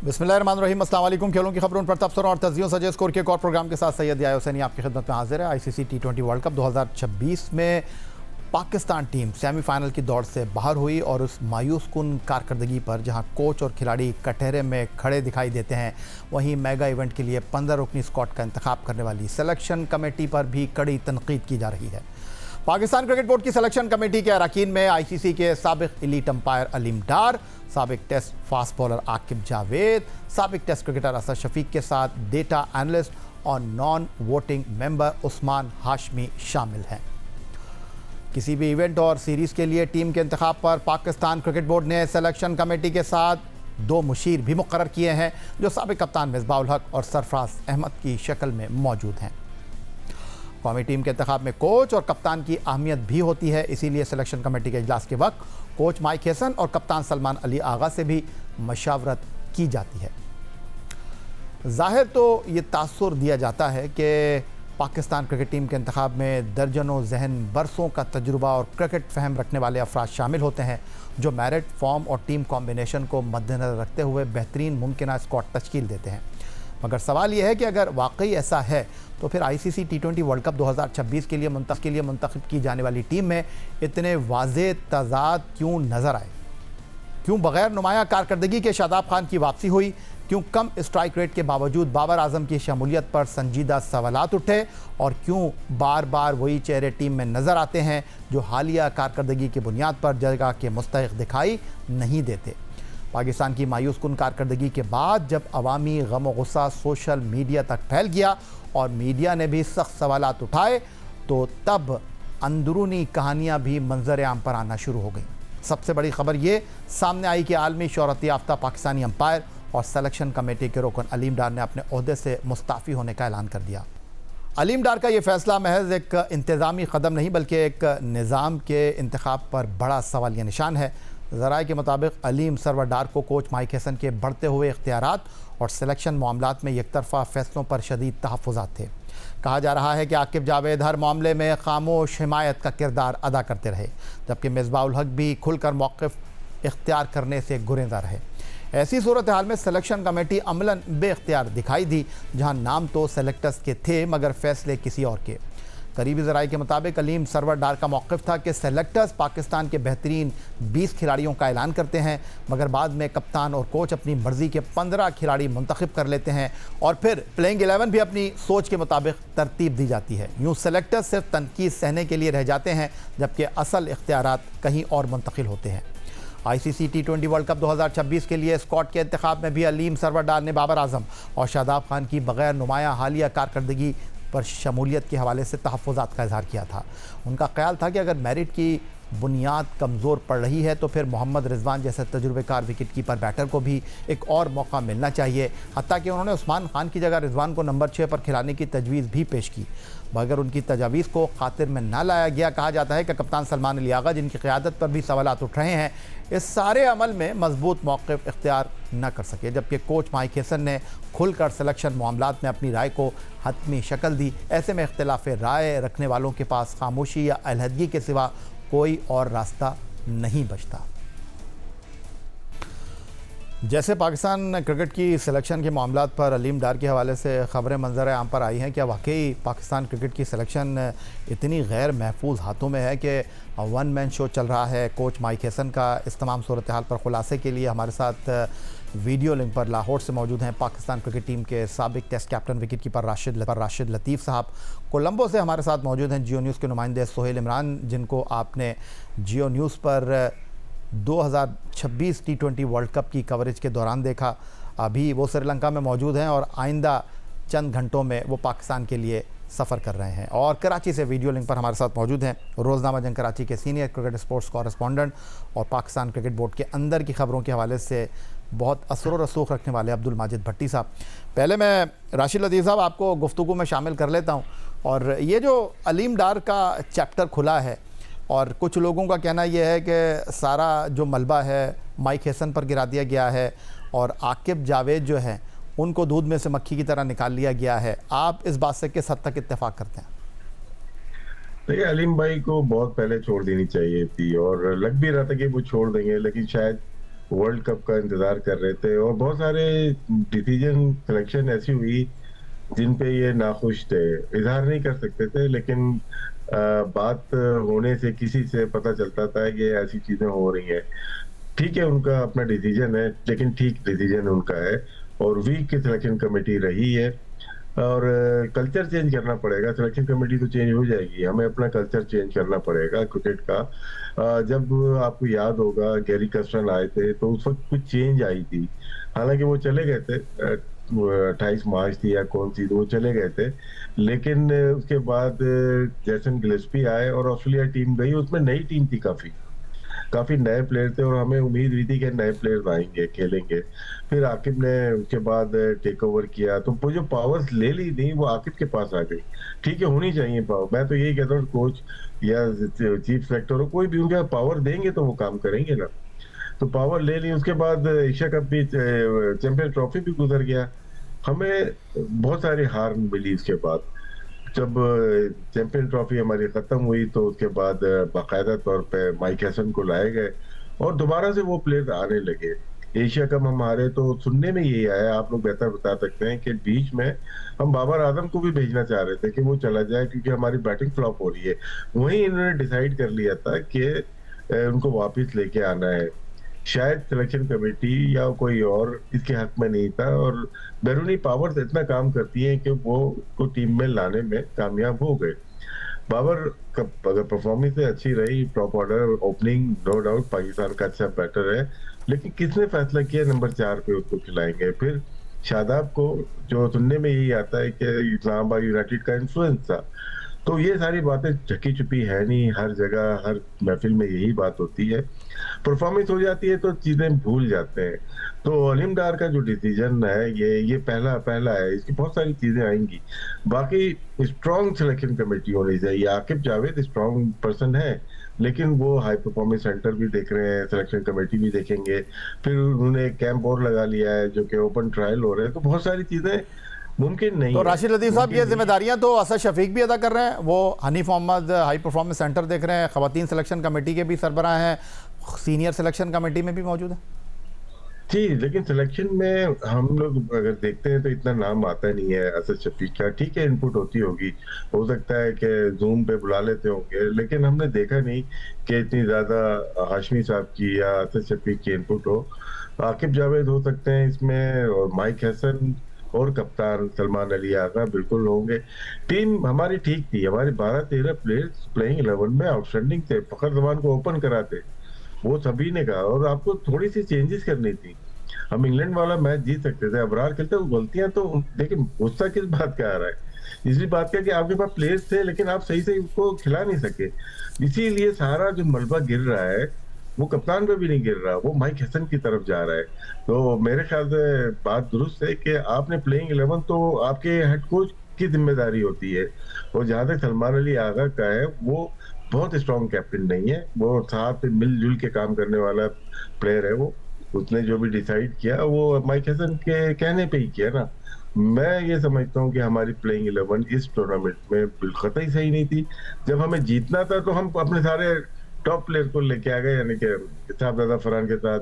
बिस्मिल्लाहिर्रहमानिर्रहीम, अस्सलाम वालेकुम। खेलों की खबरों पर तबसरों और तज्जियों सजे स्कोर के एक और प्रोग्राम के साथ सैयद याया हुसैनी आपकी खिदमत में हाजिर है। आईसीसी टी20 वर्ल्ड कप 2026 में पाकिस्तान टीम सेमीफाइनल की दौड़ से बाहर हुई और उस मायूस कुन कारकर्दगी पर जहां कोच और खिलाड़ी कटहरे में खड़े दिखाई देते हैं, वहीं मेगा इवेंट के लिए 15 रुकनी स्क्वाड का इंतखाब करने वाली सिलेक्शन कमेटी पर भी कड़ी तनकीद की जा रही है। पाकिस्तान क्रिकेट बोर्ड की सिलेक्शन कमेटी के अरकान में आईसीसी के साबिक एलीट अंपायर अलीम डार, साबिक test fast bowler Aqib Javed, साबिक टेस्ट क्रिकेटर असद शफीक के साथ डेटा एनालिस्ट और non voting member Usman Hashmi शामिल हैं। किसी भी इवेंट और सीरीज़ के लिए टीम के इंतखाब पर पाकिस्तान क्रिकेट बोर्ड ने सिलेक्शन कमेटी के साथ 2 मुशीर भी मुकर्रर किए हैं, जो साबिक कप्तान मिसबाह उल हक और सरफराज अहमद की शक्ल में मौजूद हैं। कौमी टीम के इंतखाब में कोच और कप्तान की अहमियत भी होती है, इसीलिए सिलेक्शन कमेटी के इजलास के वक्त कोच माइक हैसन और कप्तान सलमान अली आगा से भी मशावरत की जाती है। ज़ाहिर तो ये तासुर दिया जाता है कि पाकिस्तान क्रिकेट टीम के इंतखाब में दर्जनों जहन बरसों का तजुर्बा और क्रिकेट फहम रखने वाले अफराद शामिल होते हैं, जो मेरिट, फॉर्म और टीम कॉम्बिनेशन को मद्देनज़र रखते हुए बेहतरीन मुमकिन स्क्वाड तश्कील देते हैं। मगर सवाल यह है कि अगर वाकई ऐसा है तो फिर आईसीसी टी20 वर्ल्ड कप 2026 के लिए मुंतखब की जाने वाली टीम में इतने वाज़ेह तज़ाद क्यों नज़र आए? क्यों बग़ैर नुमाया कारकर्दगी के शादाब खान की वापसी हुई? क्यों कम स्ट्राइक रेट के बावजूद बाबर आजम की शमूलियत पर संजीदा सवालात उठे? और क्यों बार बार वही चेहरे टीम में नज़र आते हैं जो हालिया कारकर्दगी की बुनियाद पर जगह के मुस्तहिक़ दिखाई नहीं देते? पाकिस्तान की मायूस कुन कारकर्दगी के बाद जब अवामी गम व गुस्सा सोशल मीडिया तक फैल गया और मीडिया ने भी सख्त सवालात उठाए, तो तब अंदरूनी कहानियाँ भी मंजर आम पर आना शुरू हो गई। सबसे बड़ी खबर ये सामने आई कि आलमी शोहरत याफ्ता पाकिस्तानी अंपायर और सिलेक्शन कमेटी के रुकन अलीम डार ने अपने ओहदे से मुस्ताफ़ी होने का ऐलान कर दिया। अलीम डार का ये फैसला महज एक इंतज़ामी कदम नहीं बल्कि एक निज़ाम के इंतखाब पर बड़ा सवालिया निशान है। ज़राए के मुताबिक अलीम सरवर डार को कोच माइक हैसन के बढ़ते हुए इख्तियारात और सिलेक्शन मामलात में एक तरफ़ा फ़ैसलों पर शदीद तहफ़्फ़ुज़ात थे। कहा जा रहा है कि आकिब जावेद हर मामले में खामोश हिमायत का किरदार अदा करते रहे, जबकि मिसबाह उल हक भी खुलकर मौक़िफ़ इख्तियार करने से गुरेज़ा रहे। ऐसी सूरत हाल में सिलेक्शन कमेटी अमलन बेख्तियार दिखाई दी, जहां नाम तो सेलेक्टर्स के थे मगर फ़ैसले किसी और के। करीबी ज़राए के मुताबिक अलीम सरवर डार का मौक़िफ़ था कि सेलेक्टर्स पाकिस्तान के बेहतरीन 20 खिलाड़ियों का ऐलान करते हैं, मगर बाद में कप्तान और कोच अपनी मर्ज़ी के 15 खिलाड़ी मुंतखब कर लेते हैं और फिर प्लेइंग 11 भी अपनी सोच के मुताबिक तरतीब दी जाती है। यूँ सेलेक्टर्स सिर्फ तनकीद सहने के लिए रह जाते हैं, जबकि असल इख्तियारात कहीं और मुंतकिल होते हैं। आईसीसी टी20 वर्ल्ड कप 2026 के लिए स्क्वाड के इंतखाब में भी अलीम सरवर डार ने बाबर आजम और शादाब खान की बग़ैर नुमाया हालिया कारकर्दगी पर शमूलियत के हवाले से तहफ़्फ़ुज़ात का इज़हार किया था। उनका ख्याल था कि अगर मेरिट की बुनियाद कमज़ोर पड़ रही है तो फिर मोहम्मद रिजवान जैसे तजुर्बेकार विकेट कीपर बैटर को भी एक और मौका मिलना चाहिए। हत्ता कि उन्होंने उस्मान खान की जगह रिजवान को नंबर 6 पर खिलाने की तजवीज़ भी पेश की, मगर उनकी तजावीज़ को खातिर में ना लाया गया। कहा जाता है कि कप्तान सलमान अली आगा, जिनकी क़यादत पर भी सवालात उठ रहे हैं, इस सारे अमल में मजबूत मौक़िफ़ इख्तियार न कर सके, जबकि कोच माइक हैसन ने खुलकर सिलेक्शन मामलात में अपनी राय को हतमी शक्ल दी। ऐसे में इख्तिलाफ़ राय रखने वालों के पास खामोशी या अलहदगी के सिवा कोई और रास्ता नहीं बचता। जैसे पाकिस्तान क्रिकेट की सिलेक्शन के मामलात पर अलीम डार के हवाले से ख़बरें मंजर आम पर आई हैं, क्या वाकई पाकिस्तान क्रिकेट की सिलेक्शन इतनी गैर महफूज हाथों में है कि वन मैन शो चल रहा है कोच माइक हैसन का? इस तमाम सूरत हाल पर ख़ुलासे के लिए हमारे साथ वीडियो लिंक पर लाहौर से मौजूद हैं पाकिस्तान क्रिकेट टीम के साबिक test captain wicket keeper Rashid Latif साहब। कोलंबो से हमारे साथ मौजूद हैं जियो न्यूज़ के नुमाइंदे सोहेल इमरान, जिनको आपने जियो न्यूज़ पर 2026 टी20 वर्ल्ड कप की कवरेज के दौरान देखा। अभी वो श्रीलंका में मौजूद हैं और आइंदा चंद घंटों में वो पाकिस्तान के लिए सफ़र कर रहे हैं। और कराची से वीडियो लिंक पर हमारे साथ मौजूद हैं रोज़नामा जंग कराची के सीनियर क्रिकेट स्पोर्ट्स कॉरेस्पॉन्डेंट और पाकिस्तान क्रिकेट बोर्ड के अंदर की खबरों के हवाले से बहुत असर व रसूख रखने वाले अब्दुल माजिद भट्टी साहब। पहले मैं राशिद लतीफ़ साहब आपको गुफ्तगू में शामिल कर लेता हूँ। और ये जो अलीम डार का चैप्टर खुला है और कुछ लोगों का कहना यह है कि सारा जो मलबा है माइक हैसन पर गिरा दिया गया है और आकिब जावेद जो है उनको दूध में से मक्खी की तरह निकाल लिया गया है, आप इस बात से किस हद तक इत्तेफाक करते हैं? देखिए, अलीम भाई को बहुत पहले छोड़ देनी चाहिए थी और लग भी रहा था कि वो छोड़ देंगे, लेकिन शायद वर्ल्ड कप का इंतजार कर रहे थे, और बहुत सारे डिसीजन सिलेक्शन ऐसी हुई जिन पे ये नाखुश थे, इजहार नहीं कर सकते थे, लेकिन बात होने से किसी से पता चलता था कि ऐसी चीजें हो रही हैं। ठीक है, उनका अपना डिसीजन है, लेकिन ठीक डिसीजन उनका है, और वीक की सिलेक्शन कमेटी रही है, और कल्चर चेंज करना पड़ेगा। सिलेक्शन कमेटी तो चेंज हो जाएगी, हमें अपना कल्चर चेंज करना पड़ेगा क्रिकेट का। जब आपको याद होगा गैरी कर्स्टन आए थे तो उस वक्त कुछ चेंज आई थी, हालांकि वो चले गए थे, 28 मार्च थी या कौन सी, तो वो चले गए थे, लेकिन उसके बाद जैसन गिलेस्पी आए और ऑस्ट्रेलिया टीम गई, उसमें नई टीम थी, काफी काफी नए प्लेयर थे, और हमें उम्मीद हुई थी कि नए प्लेयर आएंगे, खेलेंगे। फिर आकिब ने उसके बाद टेक ओवर किया, तो वो जो पावर्स ले ली थी वो आकिब के पास आ गई। ठीक है, होनी चाहिए पावर, मैं तो यही कहता हूँ, कोच या चीफ सेलेक्टर हो, कोई भी उनका पावर देंगे तो वो काम करेंगे ना। तो पावर ले ली, उसके बाद एशिया कप भी, चैंपियन ट्रॉफी भी गुजर गया, हमें बहुत सारी हार मिली। उसके बाद जब चैंपियन ट्रॉफी हमारी खत्म हुई तो उसके बाद बाकायदा तौर पे माइक हैसन को लाए गए, और दोबारा से वो प्लेयर आने लगे। एशिया कप हम हारे तो सुनने में यही आया, आप लोग बेहतर बता सकते हैं, कि बीच में हम बाबर आजम को भी भेजना चाह रहे थे कि वो चला जाए, क्योंकि हमारी बैटिंग फ्लॉप हो रही है। वहीं इन्होंने डिसाइड कर लिया था कि उनको वापस लेके आना है। शायद सिलेक्शन कमेटी या कोई और इसके हक में नहीं था, और बैरूनी पावर्स इतना काम करती हैं कि वो को टीम में लाने में कामयाब हो गए। बाबर का अगर परफॉर्मेंस अच्छी रही, top order opening, no doubt Pakistan का अच्छा बैटर है, लेकिन किसने फैसला किया नंबर 4 पे उसको खिलाएंगे? फिर शादाब को, जो सुनने में यही आता है कि इस्लामाबाद यूनाइटेड का इन्फ्लुएंस था। तो ये सारी बातें ढकी छुपी है नहीं, हर जगह हर महफिल में यही बात होती है। परफॉर्मेंस हो जाती है तो चीजें भूल जाते हैं। तो अलीम डार का जो डिसीजन है, ये पहला पहला है, इसकी बहुत सारी चीजें आएंगी। बाकी स्ट्रॉन्ग सिलेक्शन कमेटी होनी चाहिए। आकिब जावेद स्ट्रॉन्ग पर्सन है, लेकिन वो हाई परफॉर्मेंस सेंटर भी देख रहे हैं, सिलेक्शन कमेटी भी देखेंगे। फिर उन्होंने एक कैंप और लगा लिया है जो कि ओपन ट्रायल हो रहे हैं, तो बहुत सारी चीजें मुमकिन नहीं तो है। राशिद लतीफ़ साहब, ये मुमकिन नहीं। जिम्मेदारियां तो असद शफीक भी अदा कर रहे हैं, वो Hanif Mohammad high performance centre देख रहे हैं, ख़वातीन सिलेक्शन कमेटी के भी सरबराह हैं, सीनियर सिलेक्शन कमेटी में भी मौजूद है। जी, लेकिन सिलेक्शन में हम लोग अगर देखते हैं तो इतना नाम आता नहीं है असद शफीक का। ठीक है, इनपुट होती होगी, हो सकता है कि जूम पे बुला लेते होंगे, लेकिन हमने देखा नहीं कि इतनी ज्यादा हाशमी साहब की या असद शफीक की इनपुट हो। आकिब जावेद हो सकते हैं इसमें, और माइक हसन, और कप्तान सलमान अली आगा बिल्कुल होंगे। टीम हमारी ठीक थी, हमारे 12-13 प्लेयर्स प्लेइंग 11 में आउटस्टैंडिंग थे, फखर जमान को ओपन कराते, वो सभी ने कहा, और आपको थोड़ी सी चेंजेस करनी थी। हम इंग्लैंड वाला मैच जीत सकते थे, अबरार खेलते, वो गलतियां तो देखिए, गुस्सा किस बात का आ रहा है? इसी बात का कि आपके पास प्लेयर्स थे, लेकिन आप सही से उसको खिला नहीं सके। इसीलिए सारा जो मलबा गिर रहा है वो कप्तान पे भी नहीं गिर रहा, वो माइक हसन की तरफ जा रहा है। तो मेरे ख्याल से बात दुरुस्त है कि आपने प्लेइंग 11 तो आपके हेड कोच की जिम्मेदारी होती है। और जहां तक सलमान अली आगा का है, वो बहुत स्ट्रॉन्ग कैप्टन नहीं है, वो साथ मिलजुल के काम करने वाला प्लेयर है। वो उसने जो भी डिसाइड किया वो माइक हसन के कहने पे ही किया ना। मैं ये समझता हूँ कि हमारी प्लेइंग 11 इस टूर्नामेंट में बिल्कुल कतई सही नहीं थी। जब हमें जीतना था तो हम अपने सारे टॉप प्लेयर को लेके आ गए, यानी कि साहबजादा फरहान के साथ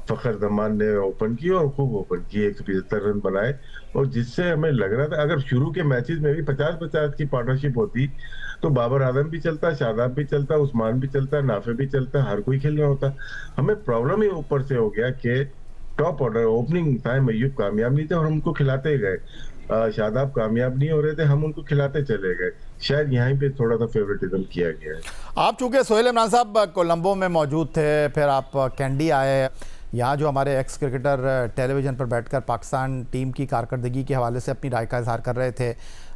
फखर जमान ने ओपन की, और खूब ओपन की, 175 रन बनाए, और जिससे हमें लग रहा था अगर शुरू के मैचेस में भी 50-50 की पार्टनरशिप होती तो बाबर आजम भी चलता, शादाब भी चलता, उस्मान भी चलता, नाफे भी चलता, हर कोई खेलना होता। हमें प्रॉब्लम ही ऊपर से हो गया कि टॉप ऑर्डर ओपनिंग टाइम अय्यूब कामयाब नहीं थे, और हम उनको खिलाते गए। शादाब कामयाब नहीं हो रहे थे, हम उनको खिलाते चले गए। शायद यहीं पे थोड़ा सा फेवरेटिज्म किया गया है। आप चूंकि सोहेल इमरान साहब कोलंबो में मौजूद थे, फिर आप कैंडी आए, यहाँ जो हमारे एक्स क्रिकेटर टेलीविज़न पर बैठकर पाकिस्तान टीम की कारकर्दगी के हवाले से अपनी राय का इजहार कर रहे थे।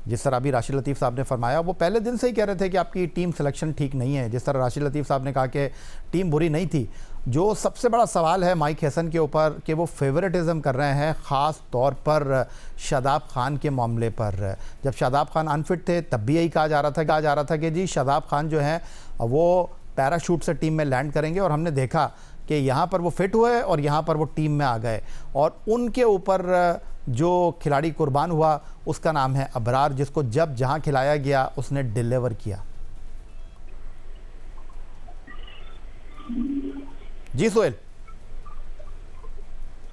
जिस तरह अभी राशिद लतीफ़ साहब ने फरमाया, वो पहले दिन से ही कह रहे थे कि आपकी टीम सिलेक्शन ठीक नहीं है। जिस तरह राशिद लतीफ़ साहब ने कहा कि टीम बुरी नहीं थी, जो सबसे बड़ा सवाल है माइक हसन के ऊपर कि वो फेवरेटिज़म कर रहे हैं, ख़ास तौर पर शादाब खान के मामले पर। जब शादाब खान अनफिट थे तब भी यही कहा जा रहा था कि जी शादाब खान जो हैं वो पैराशूट से टीम में लैंड करेंगे, और हमने देखा कि यहाँ पर वो फिट हुए और यहाँ पर वो टीम में आ गए, और उनके ऊपर जो खिलाड़ी कुर्बान हुआ उसका नाम है अबरार, जिसको जब जहाँ खिलाया गया उसने डिलीवर किया। जी सोहेल।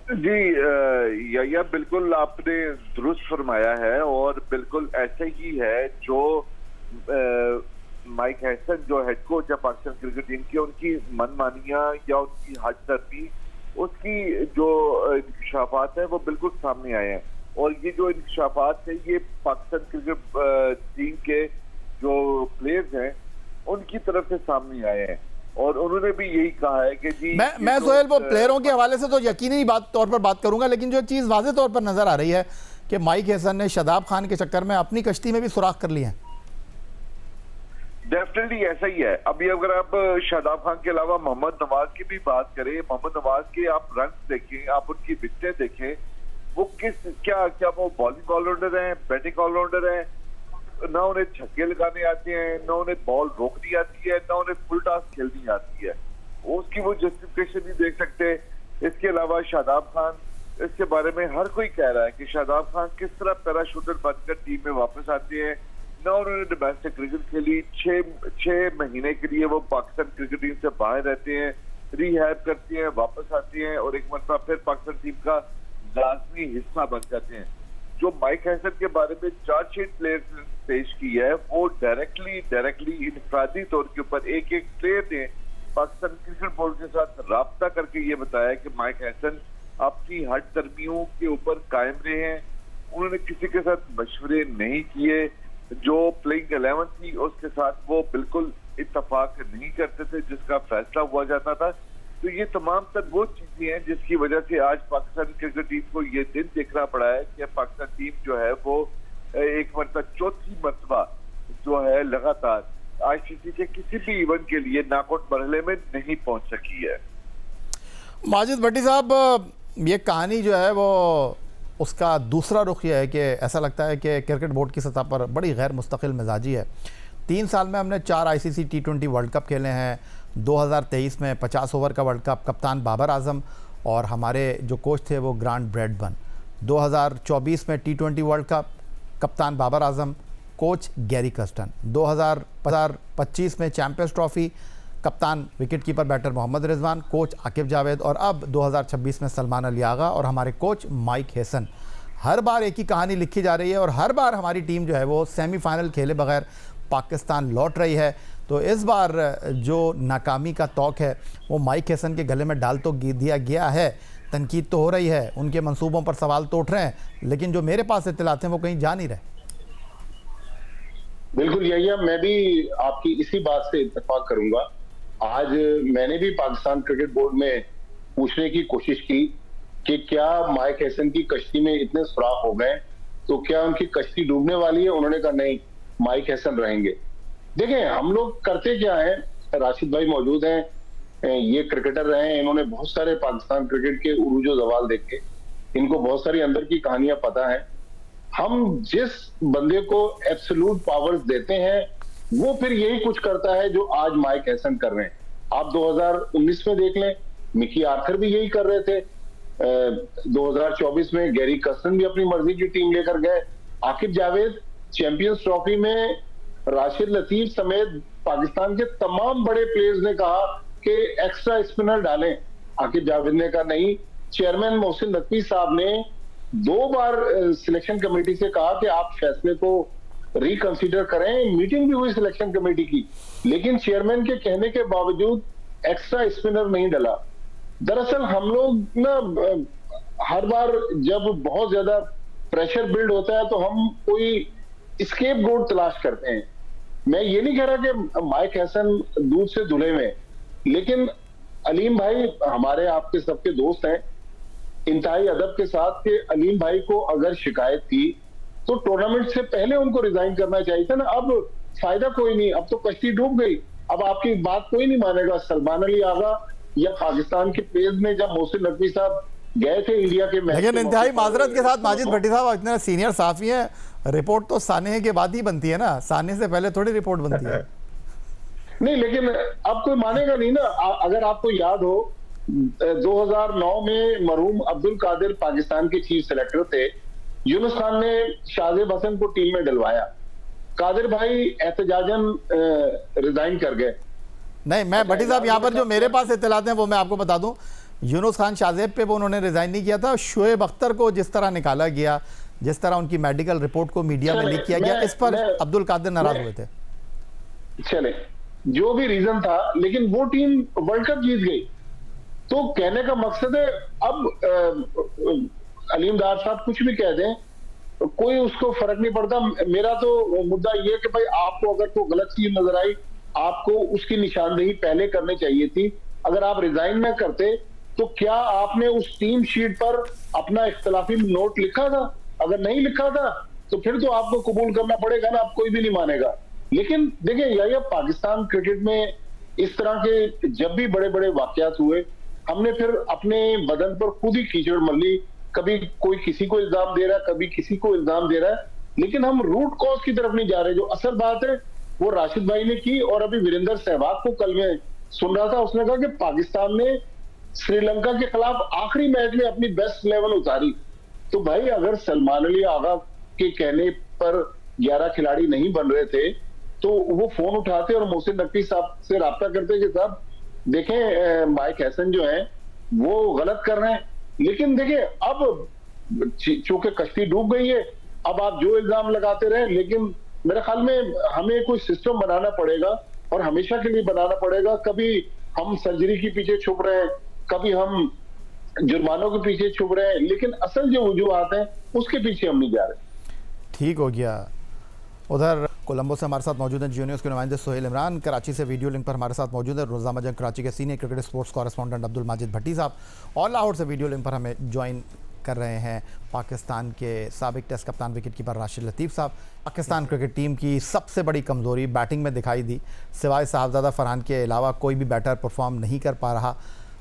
जी या बिल्कुल आपने दुरुस्त फरमाया है, और बिल्कुल ऐसे ही है जो माइक हैसन जो हेड कोच है पाकिस्तान क्रिकेट टीम की, उनकी मनमानियां या उनकी हटदर्मी, उसकी जो इंकशाफात है वो बिल्कुल सामने आए हैं। और ये जो इंकशाफात है ये पाकिस्तान क्रिकेट टीम के जो प्लेयर्स हैं उनकी तरफ से सामने आए हैं, और उन्होंने भी यही कहा है कि जी मैं सोहेल वो प्लेयरों के हवाले से तो यकीनी तौर पर बात करूंगा, लेकिन जो चीज़ वाज़े तौर पर नजर आ रही है कि माइक हैसन ने शादाब खान के चक्कर में अपनी कश्ती में भी सुराख कर लिए हैं। डेफिनेटली ऐसा ही है। अभी अगर आप शादाब खान के अलावा मोहम्मद नवाज की भी बात करें, मोहम्मद नवाज के आप रन्स देखें, आप उनकी विकेटें देखें, वो क्या वो बॉलिंग ऑलराउंडर हैं, बैटिंग ऑलराउंडर हैं, ना उन्हें छक्के लगाने आते हैं, ना उन्हें बॉल रोकनी आती है, ना उन्हें फुल टॉस खेलनी आती है, उसकी वो जस्टिफिकेशन नहीं देख सकते। इसके अलावा शादाब खान, इसके बारे में हर कोई कह रहा है कि शादाब खान किस तरह पैराशूटर बनकर टीम में वापस आते हैं। ना उन्होंने डोमेस्टिक क्रिकेट खेली, छह महीने के लिए वो पाकिस्तान क्रिकेट टीम से बाहर रहते हैं, रिहैब करते हैं, वापस आते हैं और एक मरतबा फिर पाकिस्तान टीम का लाजमी हिस्सा बन जाते हैं। जो माइक हैसन के बारे में चार्जशीट प्लेयर्स ने पेश की है, वो डायरेक्टली इनफरादी तौर के ऊपर एक प्लेयर ने पाकिस्तान क्रिकेट बोर्ड के साथ राब्ता करके ये बताया कि माइक हैसन अपनी हट तरमीयों के ऊपर कायम रहे हैं, उन्होंने किसी के साथ मशवरे नहीं किए, जो प्लेइंग 11 थी उसके साथ वो बिल्कुल इत्तेफाक नहीं करते थे जिसका फैसला हुआ जाता था। तो ये तमाम तर वो चीजें हैं जिसकी वजह से आज पाकिस्तान क्रिकेट टीम को ये दिन देखना पड़ा है कि पाकिस्तान टीम जो है वो एक मरतबा चौथी मरतबा जो है लगातार आईसीसी के किसी भी इवेंट के लिए नॉकआउट मरहले में नहीं पहुंच सकी है। माजिद भट्टी साहब, ये कहानी जो है वो उसका दूसरा रुख ये है कि ऐसा लगता है कि क्रिकेट बोर्ड की सतह पर बड़ी गैर मुस्तकिल मिजाजी है। 3 साल में हमने 4 आईसीसी T20 वर्ल्ड कप खेले हैं। 2023 में 50 ओवर का वर्ल्ड कप, कप्तान बाबर आजम और हमारे जो कोच थे वो ग्रांट ब्रैडबर्न। 2024 में T20 वर्ल्ड कप, कप्तान Babar Azam, coach Gary Kirsten. 2025 में चैंपियंस ट्रॉफी, कप्तान wicket keeper batter Mohammad Rizwan, coach Aqib Javed, और अब 2026 में सलमान अली आगा और हमारे कोच माइक हैसन। हर बार एक ही कहानी लिखी जा रही है और हर बार हमारी टीम जो है वो सेमीफाइनल खेले बगैर पाकिस्तान लौट रही है। तो इस बार जो नाकामी का तौक है वो माइक हैसन के गले में डाल तो दिया गया है। तनकीद तो हो रही है, उनके मंसूबों पर सवाल तो उठ रहे हैं, लेकिन जो मेरे पास इत्तलात हैं वो कहीं जा नहीं रहे। बिल्कुल यही, मैं भी आपकी इसी बात से इत्तेफाक करूंगा। आज मैंने भी पाकिस्तान क्रिकेट बोर्ड में पूछने की कोशिश की कि क्या माइक हैसन की कश्ती में इतने सुराख हो गए तो क्या उनकी कश्ती डूबने वाली है। उन्होंने कहा नहीं, माइक हैसन रहेंगे। देखें हम लोग करते क्या है, राशिद भाई मौजूद हैं, ये क्रिकेटर रहे हैं, इन्होंने बहुत सारे पाकिस्तान क्रिकेट के उरूज ज़वाल देखे, इनको बहुत सारी अंदर की कहानियां पता है। हम जिस बंदे को एब्सोल्यूट पावर्स देते हैं वो फिर यही कुछ करता है जो आज माइक हैसन कर रहे हैं। आप 2019 में देख लें, मिकी आर्थर भी यही कर रहे थे। 2024 में गैरी कर्स्टन भी अपनी मर्जी की टीम लेकर गए। आकिब जावेद चैंपियंस ट्रॉफी में राशिद लतीफ समेत पाकिस्तान के तमाम बड़े प्लेयर्स ने कहा कि एक्स्ट्रा स्पिनर डालें, आकिब जावेद ने कहा नहीं। चेयरमैन मोहसिन नकवी साहब ने 2 बार सिलेक्शन कमेटी से कहा कि आप फैसले को रिकंसीडर करें। मीटिंग भी हुई सिलेक्शन कमेटी की, लेकिन चेयरमैन के कहने के बावजूद एक्स्ट्रा स्पिनर नहीं डला। दरअसल हम लोग ना हर बार जब बहुत ज्यादा प्रेशर बिल्ड होता है तो हम कोई स्केप गोट तलाश करते हैं। मैं ये नहीं कह रहा कि माइक हैसन दूध से धुले में, लेकिन अलीम भाई हमारे आपके सबके दोस्त हैं, इंतहाई अदब के साथ कि अलीम भाई को अगर शिकायत थी तो टूर्नामेंट से पहले उनको रिजाइन करना चाहिए था ना। अब फायदा कोई नहीं, अब तो कश्ती डूब गई, अब आपकी बात कोई नहीं मानेगा। सलमान अली आगा या पाकिस्तान के पेज में जब मोहसिन नकवी साहब गए थे इंडिया के मैच, लेकिन इंतहाई माजरत के साथ माजिद भट्टी साहब इतने सीनियर साफी हैं, रिपोर्ट तो साने के बाद ही बनती है ना, साने से पहले थोड़ी रिपोर्ट बनती है। नहीं लेकिन अब कोई मानेगा नहीं ना। अगर आपको याद हो 2009 में मरहूम अब्दुल कादिर पाकिस्तान के चीफ सेलेक्टर थे, यूनुस खान ने शाहजेब हसन को टीम में डलवाया, कादिर भाई एहतजाजन रिजाइन कर गए। नहीं, मैं भट्टी साहब यहाँ पर जो मेरे पास इत्तलात हैं वो मैं आपको बता दूं। यूनुस खान शाहजेब पे वो उन्होंने रिजाइन नहीं किया था। शोएब अख्तर को जिस तरह निकाला गया, जिस तरह उनकी मेडिकल रिपोर्ट को मीडिया में लीक किया गया, इस पर अब्दुल कादिर नाराज हुए थे। चले, जो भी रीजन था, लेकिन वो टीम वर्ल्ड कप जीत गई। तो कहने का मकसद है, अब अलीमदार साहब कुछ भी कह दें, कोई उसको फर्क नहीं पड़ता। मेरा तो मुद्दा ये है कि भाई आपको अगर कोई गलत चीज नजर आई, आपको उसकी निशानदेही पहले करनी चाहिए थी। अगर आप रिजाइन न करते तो क्या आपने उस टीम शीट पर अपना इख्तलाफी नोट लिखा था? अगर नहीं लिखा था तो फिर तो आपको कबूल करना पड़ेगा ना, आप कोई भी नहीं मानेगा। लेकिन देखिए, यह पाकिस्तान क्रिकेट में इस तरह के जब भी बड़े बड़े वाकयात हुए, हमने फिर अपने बदन पर खुद ही कीचड़ मल ली। कभी कोई किसी को इल्जाम दे रहा है, कभी किसी को इल्जाम दे रहा है, लेकिन हम रूट कॉज की तरफ नहीं जा रहे। जो असल बात है वो राशिद भाई ने की। और अभी वीरेंद्र सहवाग को कल मैं सुन रहा था, उसने कहा कि पाकिस्तान ने श्रीलंका के खिलाफ आखिरी मैच में अपनी बेस्ट 11 उतारी। तो भाई, अगर सलमान अली आगा के कहने पर 11 खिलाड़ी नहीं बन रहे थे तो वो फोन उठाते और मोहसिन नकवी साहब से राब्ता करते कि साहब देखें, माइक हैसन जो है वो गलत कर रहे हैं। लेकिन देखिए, अब चूंकि कश्ती डूब गई है, अब आप जो इल्जाम लगाते रहे, लेकिन मेरे ख्याल में हमें कोई सिस्टम बनाना पड़ेगा और हमेशा के लिए बनाना पड़ेगा। कभी हम सर्जरी के पीछे छुप रहे हैं, कभी हम जुर्मानों के पीछे छुप रहे हैं, लेकिन असल जो वजूहात हैं उसके पीछे हम नहीं जा रहे। ठीक हो गया। उधर कोलंबो से हमारे साथ मौजूद हैं जियो न्यूज़ के नुमाइंदे सोहेल इमरान, कराची से वीडियो लिंक पर हमारे साथ मौजूद है रोज़ामा जंग कराची के senior cricket sports correspondent Abdul Majid Bhatti साहब, और लाहौर से वीडियो लिंक पर हमें ज्वाइन कर रहे हैं पाकिस्तान के साबिक टेस्ट कप्तान विकेट कीपर राशिद लतीफ़ साहब। पाकिस्तान क्रिकेट टीम की सबसे बड़ी कमज़ोरी बैटिंग में दिखाई दी। सिवाय साहबजादा फरहान के अलावा कोई भी बैटर परफॉर्म नहीं कर पा रहा।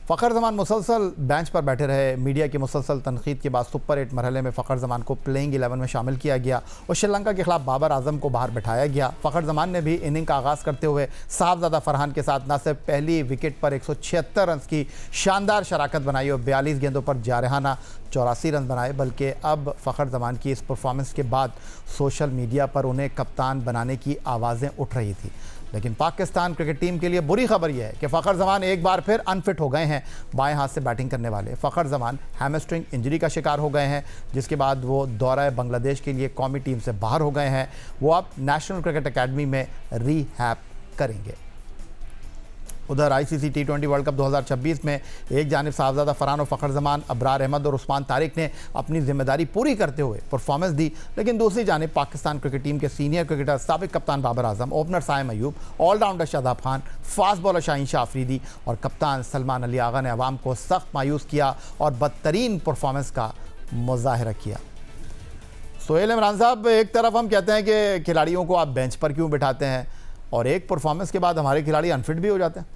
फ़खर जमान मुसलसल बेंच पर बैठे रहे। मीडिया की मुसलसल तनकीद के बाद सुपर 8 मरहले में फ़खर जमान को प्लेइंग 11 में शामिल किया गया और श्रीलंका के खिलाफ बाबर आजम को बाहर बैठाया गया। फ़खर जमान ने भी इनिंग का आगाज़ करते हुए साहबजादा फरहान के साथ न सिर्फ पहली विकेट पर 176 रन की शानदार शराकत बनाई और 42 गेंदों पर जारहाना 84 रन बनाए, बल्कि अब फ़खर जमान की इस परफॉर्मेंस के बाद सोशल मीडिया पर उन्हें कप्तान बनाने की आवाज़ें उठ रही थी। लेकिन पाकिस्तान क्रिकेट टीम के लिए बुरी खबर यह है कि फ़खर जमान एक बार फिर अनफिट हो गए हैं। बाएं हाथ से बैटिंग करने वाले फ़खर जमान हैमस्ट्रिंग इंजरी का शिकार हो गए हैं, जिसके बाद वो दौरा बांग्लादेश के लिए कौमी टीम से बाहर हो गए हैं। वो अब नेशनल क्रिकेट अकेडमी में रीहैब करेंगे। उधर ICC T20 वर्ल्ड कप 2026 में एक जानिब साहबजादा फरहान और फ़खर जमान, अबरार अहमद और उस्मान तारिक ने अपनी जिम्मेदारी पूरी करते हुए परफॉर्मेंस दी, लेकिन दूसरी जानिब पाकिस्तान क्रिकेट टीम के सीनियर क्रिकेटर साबिक कप्तान Babar Azam, opener Saim Ayub, allrounder Shadab Khan, fast bowler Shaheen Shah Afridi और कप्तान सलमान अली आगा ने अवाम को सख्त मायूस किया और बदतरीन परफॉर्मेंस का मुजाहरा किया। सोहेल इमरान साहब, एक तरफ हम कहते हैं कि खिलाड़ियों को आप बेंच पर क्यों बिठाते हैं, और एक परफॉर्मेंस के बाद हमारे खिलाड़ी अनफिट भी हो जाते हैं।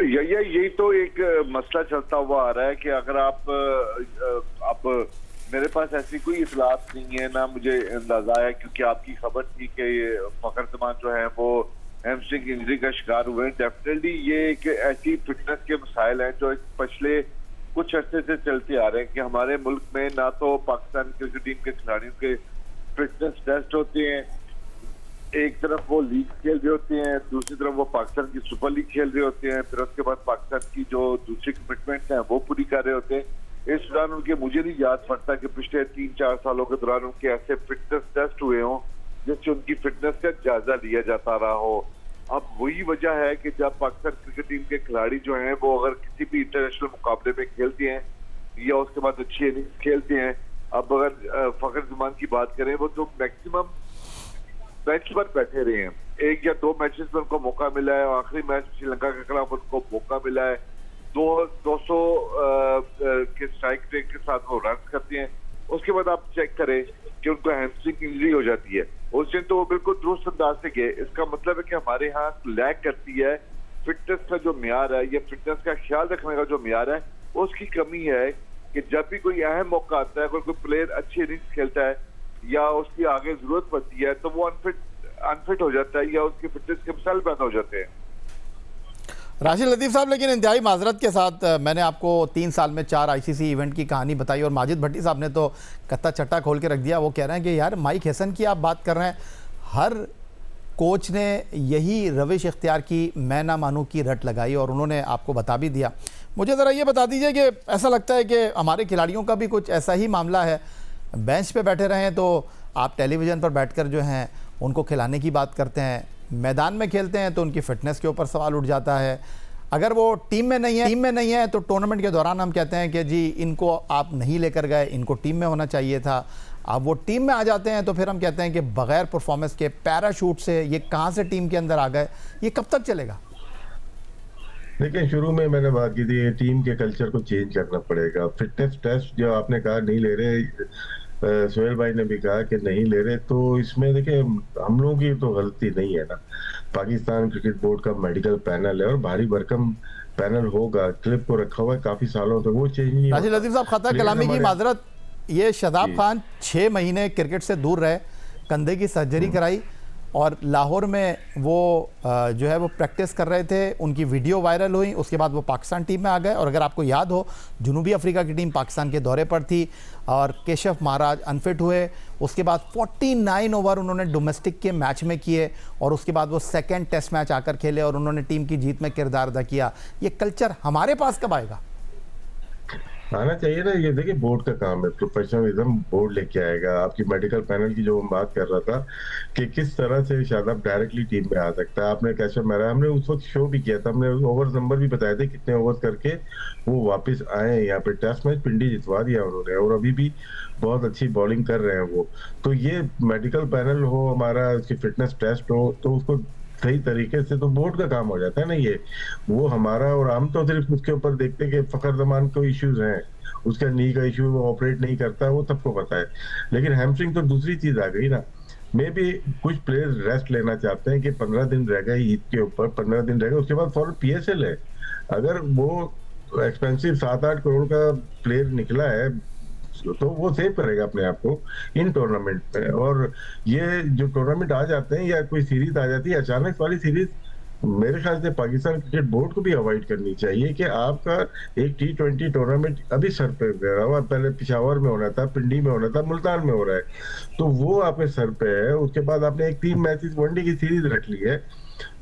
यही तो एक मसला चलता हुआ आ रहा है कि अगर आप मेरे पास ऐसी कोई इतलात नहीं है, ना मुझे अंदाजा है, क्योंकि आपकी खबर थी कि ये फ़खर जमान जो है वो हैमस्ट्रिंग इंजरी का शिकार हुए। डेफिनेटली ये एक ऐसी फिटनेस के मसाइल हैं जो पिछले कुछ अर्से से चलते आ रहे हैं कि हमारे मुल्क में ना तो पाकिस्तान क्रिकेट टीम के खिलाड़ियों के फिटनेस टेस्ट होते हैं, एक तरफ वो लीग खेल रहे होते हैं, दूसरी तरफ वो पाकिस्तान की सुपर लीग खेल रहे होते हैं, फिर उसके बाद पाकिस्तान की जो दूसरी कमिटमेंट्स हैं वो पूरी कर रहे होते हैं। इस दौरान उनके, मुझे नहीं याद पड़ता कि पिछले 3-4 सालों के दौरान उनके ऐसे फिटनेस टेस्ट हुए हों जिससे उनकी फिटनेस का जायजा लिया जाता रहा हो। अब वही वजह है कि जब पाकिस्तान क्रिकेट टीम के खिलाड़ी जो हैं वो अगर किसी भी इंटरनेशनल मुकाबले में खेलते हैं या उसके बाद अच्छी इनिंग्स खेलते हैं, अब अगर फ़खर जमान की बात करें, वो तो मैक्सिमम बेंच पर बैठे रहे हैं। 1 या 2 मैचेस में उनको मौका मिला है और आखिरी मैच श्रीलंका के खिलाफ उनको मौका मिला है। 200 के स्ट्राइक रेट के साथ वो रन करते हैं। उसके बाद आप चेक करें कि उनको हैमस्ट्रिंग इंजरी हो जाती है। उस दिन तो वो बिल्कुल दुरुस्त अंदाज से गए। इसका मतलब है कि हमारे यहाँ लैग करती है फिटनेस का जो म्यार है या फिटनेस का ख्याल रखने का जो म्यार है, उसकी कमी है कि जब भी कोई अहम मौका आता है, अगर कोई प्लेयर अच्छी इनिंग्स खेलता है या उसकी आगे जरूरत पड़ती है तो वो अनफिट हो जाता है या उसकी फिटनेस के मसाइल पैदा हो जाते हैं। राशिद लतीफ़ साहब, लेकिन इंतहाई माजरत के साथ मैंने आपको 3 साल में 4 ICC इवेंट की कहानी बताई और माजिद भट्टी साहब ने तो कत्ता चट्टा खोल के रख दिया। वो कह रहे हैं कि यार माइक हैसन की आप बात कर रहे हैं, हर कोच ने यही रविश इख्तियार की मैं ना मानूं की रट लगाई और उन्होंने आपको बता भी दिया। मुझे ज़रा ये बता दीजिए कि ऐसा लगता है कि हमारे खिलाड़ियों का भी कुछ ऐसा ही मामला है, बेंच पे बैठे रहें तो आप टेलीविज़न पर बैठकर जो हैं उनको खिलाने की बात करते हैं, मैदान में खेलते हैं तो उनकी फ़िटनेस के ऊपर सवाल उठ जाता है, अगर वो टीम में नहीं है तो टूर्नामेंट के दौरान हम कहते हैं कि जी इनको आप नहीं लेकर गए, इनको टीम में होना चाहिए था। अब वो टीम में आ जाते हैं तो फिर हम कहते हैं कि बग़ैर परफॉर्मेंस के पैराशूट से ये कहाँ से टीम के अंदर आ गए, ये कब तक चलेगा? देखिए, शुरू में मैंने बात की थी टीम के कल्चर को चेंज करना पड़ेगा। फिटनेस टेस्ट जो आपने कहा नहीं ले रहे, सोहेल भाई ने भी कहा कि नहीं ले रहे, तो इसमें देखिए हम लोगों की तो गलती नहीं है ना। पाकिस्तान क्रिकेट बोर्ड का मेडिकल पैनल है और भारी भरकम पैनल होगा, क्लिप को रखा हुआ है काफी सालों तक, वो चेंज नहीं राशिद लतीफ़ साहब, खता कलामी की माजरत, ये शादाब खान 6 महीने क्रिकेट से दूर रहे, कंधे की सर्जरी कराई और लाहौर में वो जो है वो प्रैक्टिस कर रहे थे, उनकी वीडियो वायरल हुई, उसके बाद वो पाकिस्तान टीम में आ गए। और अगर आपको याद हो, जनूबी अफ्रीका की टीम पाकिस्तान के दौरे पर थी और केशव महाराज अनफिट हुए, उसके बाद 49 ओवर उन्होंने डोमेस्टिक के मैच में किए और उसके बाद वो सेकेंड टेस्ट मैच आकर खेले और उन्होंने टीम की जीत में किरदार अदा किया। ये कल्चर हमारे पास कब आएगा? आना चाहिए ना। ये देखिए बोर्ड का काम है, प्रोफेशनलिज्म बोर्ड लेके आएगा। आपकी मेडिकल पैनल की जो हम बात कर रहा था कि किस तरह से शादाब डायरेक्टली टीम में आ सकता है, आपने कैसे मारा, हमने उस वक्त शो भी किया था, हमने ओवर नंबर भी बताए थे कितने ओवर करके वो वापस आए यहाँ पे। टेस्ट मैच पिंडी जितवा दिया उन्होंने और अभी भी बहुत अच्छी बॉलिंग कर रहे हैं वो। तो ये मेडिकल पैनल हो हमारा, उसकी फिटनेस टेस्ट हो तो उसको सही तरीके से, तो बोर्ड का काम हो जाता है ना ये, वो हमारा। और हम तो सिर्फ उसके ऊपर देखते कि फखर जमान को इश्यूज हैं, उसका नी का इशू, वो ऑपरेट नहीं करता, वो सबको पता है। लेकिन हैमस्ट्रिंग तो दूसरी चीज आ गई ना। मे भी कुछ प्लेयर्स रेस्ट लेना चाहते हैं कि 15 दिन रह गए ईद के ऊपर, 15 दिन रह गए, उसके बाद फॉरन PSL है। अगर वो एक्सपेंसिव 7-8 करोड़ का प्लेयर निकला है तो वो सेव करेगा अपने आप को इन टूर्नामेंट में। और ये जो टूर्नामेंट आ जाते हैं या कोई सीरीज आ जाती है अचानक वाली सीरीज, मेरे ख्याल से पाकिस्तान क्रिकेट बोर्ड को भी अवॉइड करनी चाहिए कि आपका एक T20 टूर्नामेंट अभी सर पे रहा हुआ, पहले पिशावर में होना था, पिंडी में होना था, मुल्तान में हो रहा है, तो वो आपके सर पे है। उसके बाद आपने एक 3 मैचेस वनडे की सीरीज रख ली है,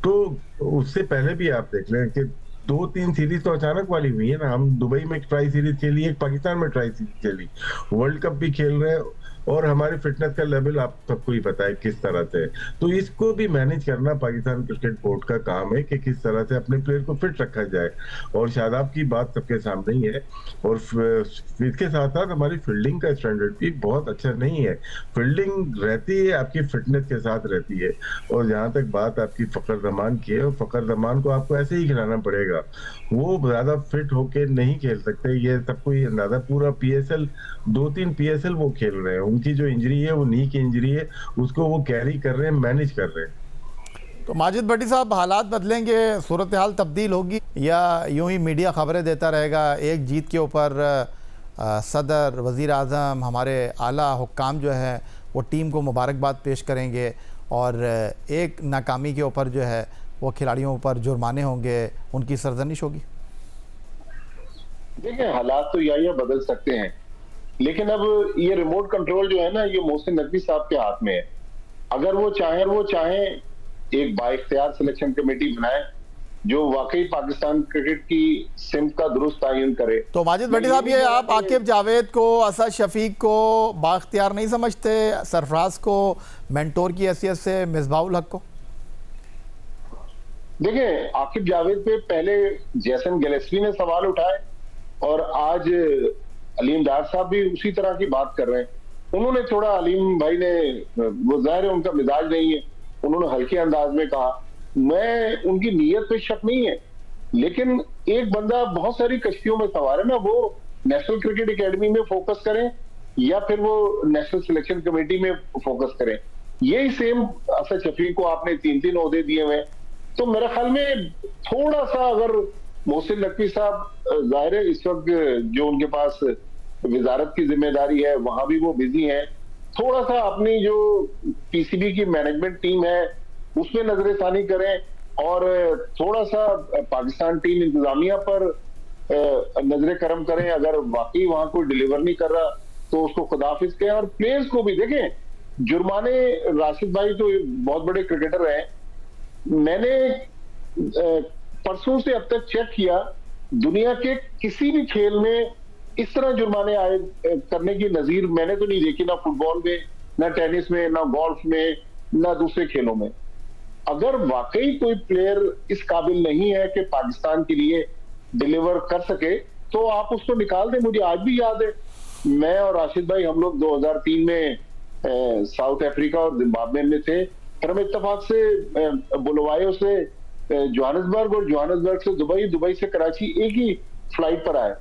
तो उससे पहले भी आप देख लें कि 2-3 सीरीज तो अचानक वाली हुई है ना। हम दुबई में ट्राई सीरीज खेली, एक पाकिस्तान में ट्राई सीरीज खेली, वर्ल्ड कप भी खेल रहे हैं और हमारी फिटनेस का लेवल आप सबको ही पता है किस तरह से। तो इसको भी मैनेज करना पाकिस्तान क्रिकेट बोर्ड का काम है कि किस तरह से अपने प्लेयर को फिट रखा जाए। और शादाब की बात सबके सामने ही है और इसके साथ साथ हमारी फील्डिंग का स्टैंडर्ड भी बहुत अच्छा नहीं है। फील्डिंग रहती है आपकी फिटनेस के साथ रहती है। और जहां तक बात आपकी फखर जमान की है, फखर जमान को आपको ऐसे ही खिलाना पड़ेगा, वो ज्यादा फिट होके नहीं खेल सकते, ये सबको ही अंदाजा। पूरा PSL 2-3 PSL वो खेल रहे हैं, उनकी जो इंजरी है वो नी की इंजरी है, उसको वो कैरी कर रहे हैं, मैनेज कर रहे हैं। तो माजिद भट्टी साहब, हालात बदलेंगे, सूरत हाल तब्दील होगी या यूं ही मीडिया खबरें देता रहेगा? एक जीत के ऊपर सदर, वज़ीर आज़म, हमारे आला हुक्काम जो है वो टीम को मुबारकबाद पेश करेंगे और एक नाकामी के ऊपर जो है वो खिलाड़ियों पर जुर्माने होंगे, उनकी सरजनिश होगी। देखिए, हालात तो या बदल सकते हैं, लेकिन अब ये रिमोट कंट्रोल जो है ना, ये मोहसिन नकवी साहब के हाथ में है। अगर वो चाहें एक बाइख्तियार सिलेक्शन कमेटी बनाए जो वाकई पाकिस्तान क्रिकेट की सिमत का दुरुस्त तायन करे। तो माजिद भट्टी साहब, ये आप आकिब जावेद को, असद शफीक को बाइख्तियार नहीं समझते, सरफराज को मेंटोर की हैसियत से, मिसबाहुल हक को? देखिए, आकिब जावेद पे पहले जैसन गिलेस्पी ने सवाल उठाए और आज अलीम डार साहब भी उसी तरह की बात कर रहे हैं। उन्होंने थोड़ा, अलीम भाई ने, वो जाहिर है उनका मिजाज नहीं है, उन्होंने हल्के अंदाज में कहा। मैं उनकी नीयत पे शक नहीं है, लेकिन एक बंदा बहुत सारी कश्तियों में सवार है ना, वो नेशनल क्रिकेट एकेडमी में फोकस करें या फिर वो नेशनल सिलेक्शन कमेटी में फोकस करें। यही सेम असद शफीक को आपने 3-3 ओहदे दिए हुए। तो मेरे ख्याल में थोड़ा सा, अगर मोहसिन नकवी साहब जाहिर है इस वक्त जो उनके पास वजारत की जिम्मेदारी है वहां भी वो बिजी हैं, थोड़ा सा अपनी जो PCB की मैनेजमेंट टीम है उसमें नजरसानी करें और थोड़ा सा पाकिस्तान टीम इंतजामिया पर नजर करम करें। अगर वाकई वहां कोई डिलीवर नहीं कर रहा तो उसको खुदाफिज कहें। और प्लेयर्स को भी देखें, जुर्माने, राशिद भाई तो बहुत बड़े क्रिकेटर हैं, मैंने परसों से अब तक चेक किया, दुनिया के किसी भी खेल में इस तरह जुर्माने आए करने की नजीर मैंने तो नहीं देखी, ना फुटबॉल में, ना टेनिस में, ना गोल्फ में, ना दूसरे खेलों में। अगर वाकई कोई प्लेयर इस काबिल नहीं है कि पाकिस्तान के लिए डिलीवर कर सके तो आप उसको निकाल दें। मुझे आज भी याद है, मैं और राशिद भाई हम लोग 2003 में साउथ अफ्रीका और जिम्बाब्वे में थे, फिर हम इत्तेफाक से बुलवायो से जोहानिसबर्ग और जोहानिसबर्ग से दुबई, दुबई से कराची एक ही फ्लाइट पर आए।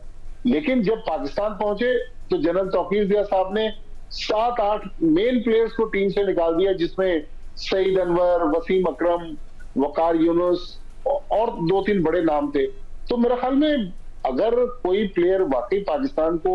लेकिन जब पाकिस्तान पहुंचे तो जनरल तौकीर दिया साहब ने 7-8 मेन प्लेयर्स को टीम से निकाल दिया, जिसमें सईद अनवर, वसीम अकरम, वकार यूनुस और 2-3 बड़े नाम थे। तो मेरे ख्याल में अगर कोई प्लेयर वाकई पाकिस्तान को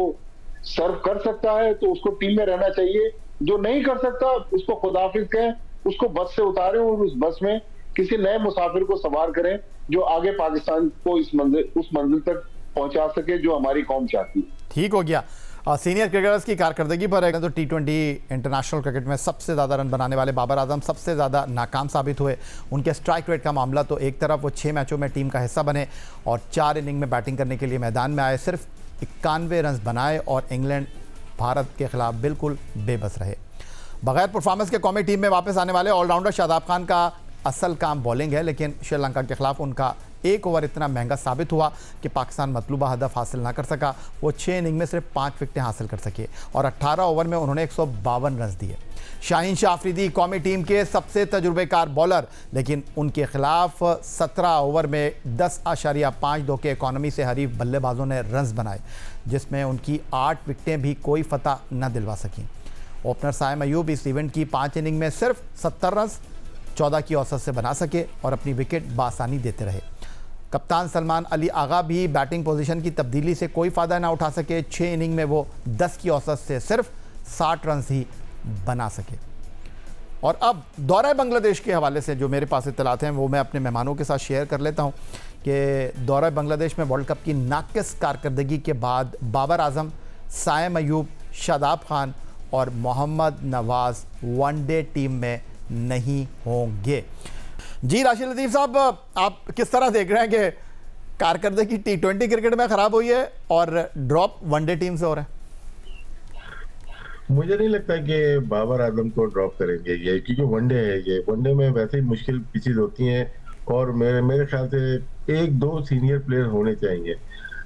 सर्व कर सकता है तो उसको टीम में रहना चाहिए, जो नहीं कर सकता उसको खुदाफिज कहें, उसको बस से उतारें और उस बस में किसी नए मुसाफिर को सवार करें जो आगे पाकिस्तान को उस मंजिल तक पहुंचा सके जो हमारी कौम चाहती है। ठीक हो गया। सीनियर क्रिकेटर्स की कारकर्दगी पर तो T20 इंटरनेशनल क्रिकेट में सबसे ज़्यादा रन बनाने वाले बाबर आजम सबसे ज़्यादा नाकाम साबित हुए। उनके स्ट्राइक रेट का मामला तो एक तरफ, वो 6 मैचों में टीम का हिस्सा बने और 4 इनिंग में बैटिंग करने के लिए मैदान में आए, सिर्फ 91 रन बनाए और इंग्लैंड भारत के खिलाफ बिल्कुल बेबस रहे। बगैर परफॉर्मेंस के कौमी टीम में वापस आने वाले ऑलराउंडर शादाब खान का असल काम बॉलिंग है, लेकिन श्रीलंका के खिलाफ उनका एक ओवर इतना महंगा साबित हुआ कि पाकिस्तान मतलूबा हदफ हासिल ना कर सका। वो 6 इनिंग में सिर्फ 5 विकेटें हासिल कर सके और 18 ओवर में उन्होंने 152 रन दिए। शाहीन शाह अफरीदी कौमी टीम के सबसे तजुर्बेकार बॉलर, लेकिन उनके खिलाफ 17 ओवर में 10.52 के इकॉनमी से हरीफ बल्लेबाजों ने रन्स बनाए, जिसमें उनकी 8 विकेटें भी कोई फतह न दिलवा सकें। ओपनर साइम अयूब इस इवेंट की 5 इनिंग में सिर्फ 70 रन 14 की औसत से बना सके और अपनी विकेट बासानी देते रहे। कप्तान सलमान अली आगा भी बैटिंग पोजीशन की तब्दीली से कोई फ़ायदा ना उठा सके। 6 इनिंग में वो 10 की औसत से सिर्फ 60 रन ही बना सके। और अब दौरा बांग्लादेश के हवाले से जो मेरे पास इत्तलात हैं वो मैं अपने मेहमानों के साथ शेयर कर लेता हूं कि दौरा बांग्लादेश में वर्ल्ड कप की नाक़िस कारकर्दगी के बाद बाबर आजम, साइम अयूब, शादाब खान और मोहम्मद नवाज़ वनडे टीम में नहीं होंगे। जी राशिद लतीफ़ साहब, आप किस तरह देख रहे हैं कि कारकर्दगी T20 क्रिकेट में ख़राब हुई है और ड्रॉप वनडे टीम से हो रहा है? मुझे नहीं लगता कि बाबर आजम को ड्रॉप करेंगे ये, क्योंकि वनडे है ये। वनडे में वैसे ही मुश्किल पिचेज होती हैं और मेरे ख्याल से 1-2 सीनियर प्लेयर होने चाहिए।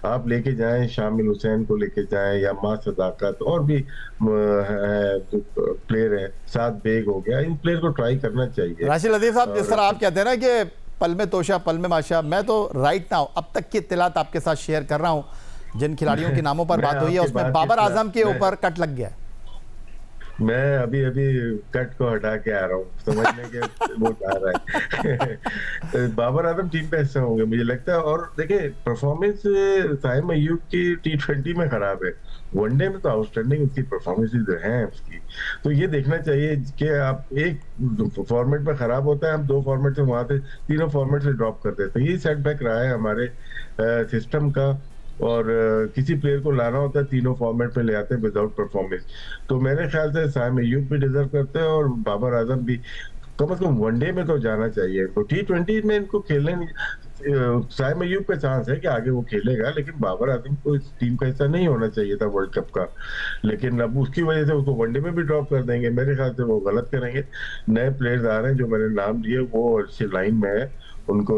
आप लेके जाएं, शामिल हुसैन को लेके जाएं या मां सदाकत, और भी प्लेयर है, साद बेग हो गया, इन प्लेयर को ट्राई करना चाहिए। राशिद लतीफ़ साहब, जिस तरह आप कहते हैं ना कि पल में तोशा पल में माशा, मैं तो राइट नाउ अब तक की इत्तलात आपके साथ शेयर कर रहा हूँ। जिन खिलाड़ियों के नामों पर बात हुई है उसमें बाबर आजम के ऊपर कट लग गया है। मैं अभी कट को हटा के आ रहा हूँ, समझने के वो आ रहा है। बाबर आजम टीम का हिस्सा होंगे मुझे लगता है। और देखिए, परफॉर्मेंस साइम अयूब की T20 में खराब है, वनडे में तो आउटस्टैंडिंग उसकी परफॉर्मेंसेज हैं उसकी। तो ये देखना चाहिए कि आप एक फॉर्मेट में खराब होता है, हम 2 फॉर्मेट से वहां से 3 फॉर्मेट से ड्रॉप कर देते हैं। ये सेटबैक रहा है हमारे सिस्टम का। और किसी प्लेयर को लाना होता है 3 फॉर्मेट में ले आते हैं विदाउट परफॉर्मेंस। तो मेरे ख्याल से साइम अयूब भी डिजर्व करते हैं और बाबर आजम भी कम से कम वनडे में तो जाना चाहिए। तो T20 में इनको खेलने साइम अयूब का चांस है कि आगे वो खेलेगा, लेकिन बाबर आजम को इस टीम का हिस्सा नहीं होना चाहिए था वर्ल्ड कप का। लेकिन अब उसकी वजह से उसको वनडे में भी ड्रॉप कर देंगे, मेरे ख्याल से वो गलत करेंगे। नए प्लेयर्स आ रहे हैं जो मैंने नाम दिए, वो अच्छी लाइन में है, उनको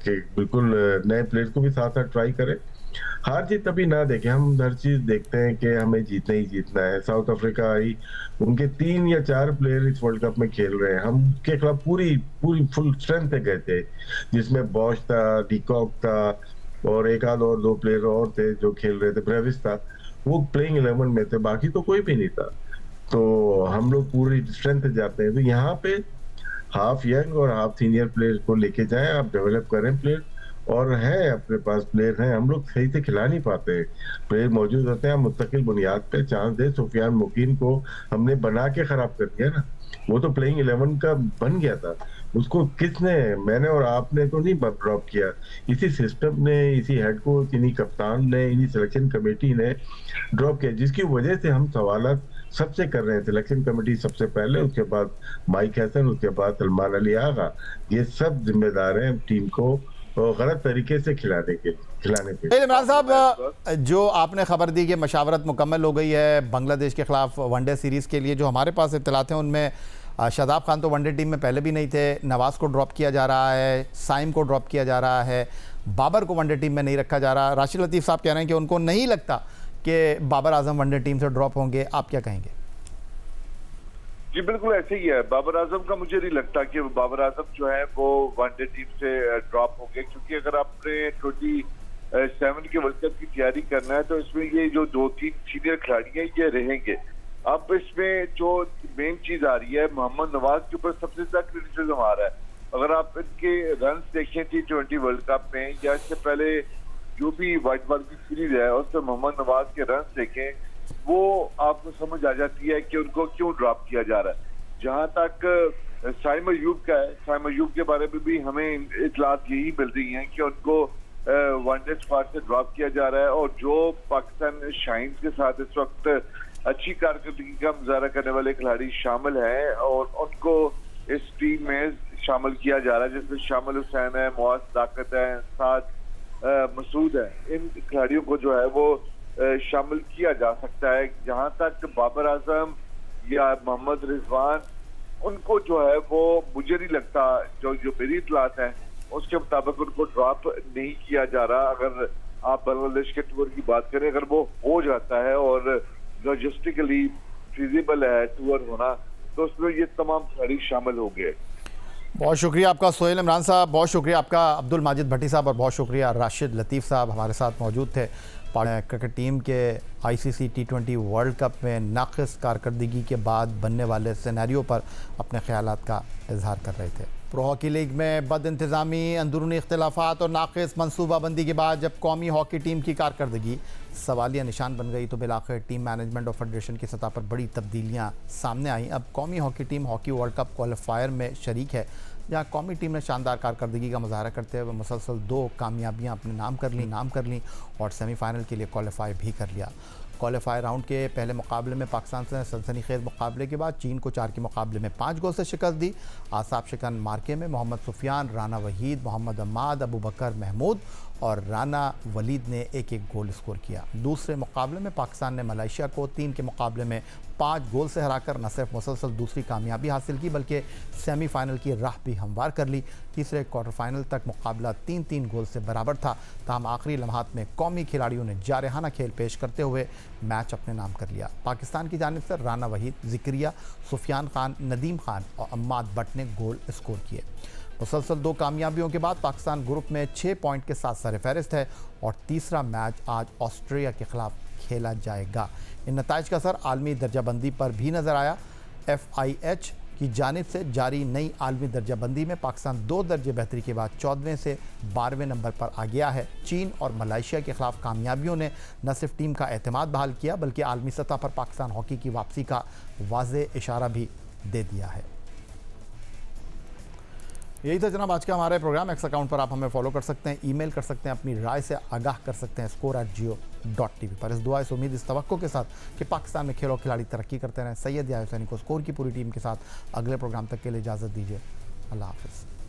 बिल्कुल नए प्लेयर्स को भी साथ साथ ट्राई करें। हार जीत तभी ना देखें, हम हर चीज देखते हैं कि हमें जीतना ही जीतना है। साउथ अफ्रीका आई, उनके 3 या 4 प्लेयर इस वर्ल्ड कप में खेल रहे हैं, हम के खिलाफ पूरी फुल स्ट्रेंथ पे गए थे, जिसमें बॉश था, डिकॉक था और एक आध और 2 प्लेयर और थे जो खेल रहे थे, ब्रेविस था, वो प्लेइंग 11 में थे, बाकी तो कोई भी नहीं था। तो हम लोग पूरी स्ट्रेंथ जाते हैं। तो यहाँ पे हाफ यंग और हाफ सीनियर प्लेयर को लेके जाएं, आप डेवलप करें प्लेयर। और है अपने पास प्लेयर हैं, हम लोग सही से खिला नहीं पाते, प्लेयर मौजूद होते हैं, मुस्तकिल बुनियाद पे चांस दे। सुफियान मुकीन को हमने बना के खराब कर दिया ना, वो तो प्लेइंग 11 का बन गया था, उसको किसने, मैंने और आपने तो नहीं ड्रॉप किया, इसी सिस्टम ने, इसी हेड कोच, इन्हीं कप्तान ने, इन्हीं सिलेक्शन कमेटी ने ड्रॉप किया, जिसकी वजह से हम सवालत सबसे कर रहे हैं। सिलेक्शन कमेटी सबसे पहले, उसके बाद माइक हैसन, उसके बाद सलमान अली आगा, ये सब जिम्मेदार हैं टीम को गलत तरीके से खिलाने के। इमरान साहब, जो आपने खबर दी कि मशावरत मुकम्मल हो गई है बांग्लादेश के खिलाफ वनडे सीरीज़ के लिए, जो हमारे पास इत्तलात हैं उनमें शादाब खान तो वनडे टीम में पहले भी नहीं थे, नवाज़ को ड्रॉप किया जा रहा है, साइम को ड्रॉप किया जा रहा है, बाबर को वनडे टीम में नहीं रखा जा रहा। राशिद लतीफ़ साहब कह रहे हैं कि उनको नहीं लगता कि बाबर आजम वनडे टीम से ड्रॉप होंगे, आप क्या कहेंगे? जी बिल्कुल ऐसे ही है। बाबर आजम का मुझे नहीं लगता कि बाबर आजम जो है वो वनडे टीम से ड्रॉप होंगे, क्योंकि अगर आपने 27 के वर्ल्ड कप की तैयारी करना है तो इसमें ये जो 2-3 सीनियर खिलाड़ी हैं ये रहेंगे। अब इसमें जो मेन चीज आ रही है, मोहम्मद नवाज के ऊपर सबसे ज्यादा क्रिटिसिज्म आ रहा है। अगर आप इनके रन देखें T20 वर्ल्ड कप में या इससे पहले जो भी व्हाइट बॉल की सीरीज है उसमें मोहम्मद नवाज के रन देखें, वो आपको समझ आ जाती है कि उनको क्यों ड्रॉप किया जा रहा है। जहां तक साइम अयूब का है, साइम अयूब के बारे में भी हमें इतलात यही मिल रही हैं कि उनको वनडे स्क्वाड से ड्रॉप किया जा रहा है, और जो पाकिस्तान शाहीन के साथ इस वक्त अच्छी कारकर्दगी का मुजाहरा करने वाले खिलाड़ी शामिल हैं और उनको इस टीम में शामिल किया जा रहा है, जिसमें शामिल हुसैन है, मुआज ताकत है, साथ मसूद है। इन खिलाड़ियों को जो है वो शामिल किया जा सकता है। जहां तक बाबर आजम या मोहम्मद रिजवान, उनको जो है वो मुझे नहीं लगता, जो मेरी इतलात है उसके मुताबिक उनको ड्रॉप नहीं किया जा रहा। अगर आप बांग्लादेश के टूर की बात करें, अगर वो हो जाता है और लॉजिस्टिकली फिजिबल है टूर होना, तो उसमें ये तमाम खिलाड़ी शामिल हो गए। बहुत शुक्रिया आपका सोहेल इमरान साहब, बहुत शुक्रिया आपका अब्दुल माजिद भट्टी साहब, और बहुत शुक्रिया राशिद लतीफ़ साहब हमारे साथ मौजूद थे। क्रिकेट टीम के ICC T20 वर्ल्ड कप में नाक़िस कारकर्दगी के बाद बनने वाले सिनेरियो पर अपने ख़यालात का इजहार कर रहे थे। प्रो हॉकी लीग में बद इंतज़ामी, अंदरूनी इख्तिलाफ़ात और नाक़िस मनसूबाबंदी के बाद जब कौमी हॉकी टीम की कारकर्दगी सवालिया निशान बन गई, तो बिलाखिर टीम मैनेजमेंट और फेडरेशन की सतह पर बड़ी तब्दीलियाँ सामने आईं। अब कौमी hockey team hockey world cup qualifier में शरीक है, जहाँ कौमी टीम ने शानदार कारकर्दगी का मुजाहरा करते हुए मुसलसल 2 कामयाबियाँ अपने नाम कर लीं और सेमीफाइनल के लिए क्वालिफाई भी कर लिया। क्वालिफायर राउंड के पहले मुकाबले में पाकिस्तान से सनसनीखेज मुकाबले के बाद चीन को 4 के मुकाबले में 5 गोल से शिकस्त दी। आसाब शिकन मार्के में मोहम्मद सुफियान, राना वहीद, मोहम्मद अम्माद, अबू बकर महमूद और राना वलीद ने 1-1 गोल स्कोर किया। दूसरे मुकाबले में पाकिस्तान ने मलेशिया को 3 के मुकाबले में 5 गोल से हराकर न सिर्फ मुसलसल दूसरी कामयाबी हासिल की, बल्कि सेमीफाइनल की राह भी हमवार कर ली। तीसरे क्वार्टर फाइनल तक मुकाबला 3-3 गोल से बराबर था, ताहम आखिरी लम्हात में कौमी खिलाड़ियों ने जारहाना खेल पेश करते हुए मैच अपने नाम कर लिया। पाकिस्तान की जानिब से राना वहीद, ज़िक्रिया, सुफियान खान, नदीम खान और अम्माद भट्ट ने गोल स्कोर किए। मुसलसल 2 कामयाबियों के बाद पाकिस्तान ग्रुप में 6 पॉइंट के साथ सरफहरिस्त है और तीसरा मैच आज ऑस्ट्रेलिया के खिलाफ खेला जाएगा। इन नताइज का असर आलमी दर्जाबंदी पर भी नज़र आया। FIH की जानिब से जारी नई आलमी दर्जाबंदी में पाकिस्तान 2 दर्जे बेहतरी के बाद 14वें से 12वें नंबर पर आ गया है। चीन और मलेशिया के खिलाफ कामयाबियों ने न सिर्फ टीम का एतमाद बहाल किया, बल्कि आलमी सतह पर पाकिस्तान हॉकी की वापसी का वाज़ेह इशारा भी दे दिया है। यही था जनाब आज का हमारे प्रोग्राम। एक्स अकाउंट पर आप हमें फॉलो कर सकते हैं, ईमेल कर सकते हैं, अपनी राय से आगाह कर सकते हैं score@geo.tv पर। इस दुआ, इस उम्मीद, इस तवक्को के साथ कि पाकिस्तान में खेल और खिलाड़ी तरक्की करते रहें, सैयद याहिया हुसैनी को स्कोर की पूरी टीम के साथ अगले प्रोग्राम तक के लिए इजाज़त दीजिए। अल्लाह हाफ़िज़।